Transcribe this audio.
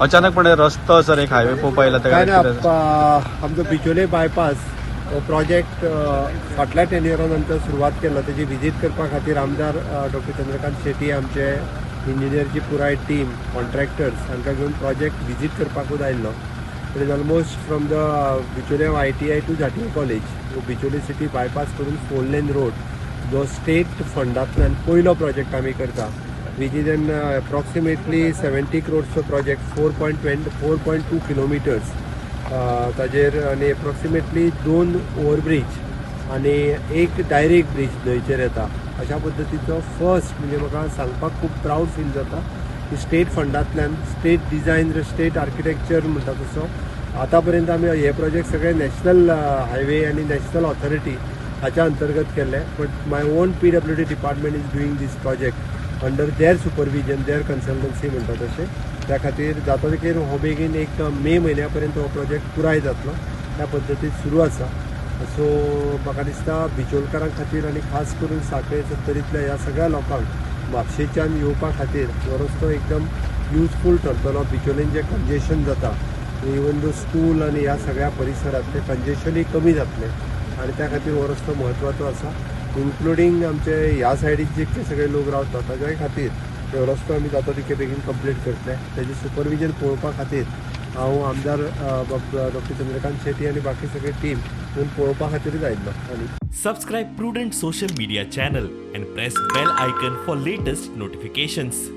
अचानकपणे रस्तो सर एक हायवे पळोवपा आयला काय ना तेका आमचो बिचोले बायपास हो प्रोजेक्ट फाटल्या टेन्युरा नंतर सुरवात केलो. तेजी विजीट करपा खातीर आमदार डॉक्टर चंद्रकांत शेट्टी आमचे इंजिनियरची पुराय टीम कॉन्ट्रॅक्टर्स हांकां घेवन प्रोजेक्ट विजीट करपाकूच आयिल्लो. It is almost from the Bicholim ITI to Zantye college Bicholim city bypass करून 4 लेन रोड जो स्टेट फंडांतल्यान पयलो प्रोजेक्ट आमी करता. which is an approximately 70 crores project 4.2 kilometres ताजेर आनी एप्रॉक्सिमेटली 2 ओवरब्रिज आनी एक डायरेक्ट ब्रिज न्हंयचेर येता. अशा पद्दतीचो फर्स्ट म्हणजे म्हाका सांगपाक खूब प्राऊड फील जाता की स्टेट फंडांतल्यान स्टेट डिझायन स्टेट आर्किटेक्चर म्हणटा तसो आतां पर्यंत आमी हे प्रोजेक्ट सगळे नॅशनल हायवे आनी नॅशनल ऑथॉरिटी हाच्या अंतर्गत केल्ले. But my own PWD department is doing this project under their supervision their consultancy म्हणटा तशें. त्या खातीर जाता तितकेर हो बेगीन एक मे म्हयन्या पर्यंत हो प्रोजेक्ट पुराय जातलो त्या पद्दतीन सुरू आसा. सो म्हाका दिसता बिचोलकारां खातीर आनी खास करून सांखळे सत्तरींतल्या ह्या सगळ्या लोकांक म्हापशेच्यान येवपा खातीर हो रस्तो एकदम युजफूल ठरतलो. बिचोलेन जें कंजेशन जाता इवन दो स्कूल आनी ह्या सगळ्या परिसरांत तें कंजेशनूय कमी जातलें आनी त्या खातीर हो रस्तो म्हत्वाचो आसा. इन्क्लुडींग आमचे ह्या सायडीक जितके सगळे लोक रावतात ताच्या खातीर हो रस्तो आमी जाता तितके बेगीन कंप्लीट करतले. तेजें सुपरविजन पळोवपा खातीर हांव आमदार डॉक्टर चंद्रकांत शेट्टी आनी बाकी सगळी टीम येवन पळोवपा खातीरच आयिल्लो. आनी Subscribe Prudent social media channel and press bell icon for latest notifications.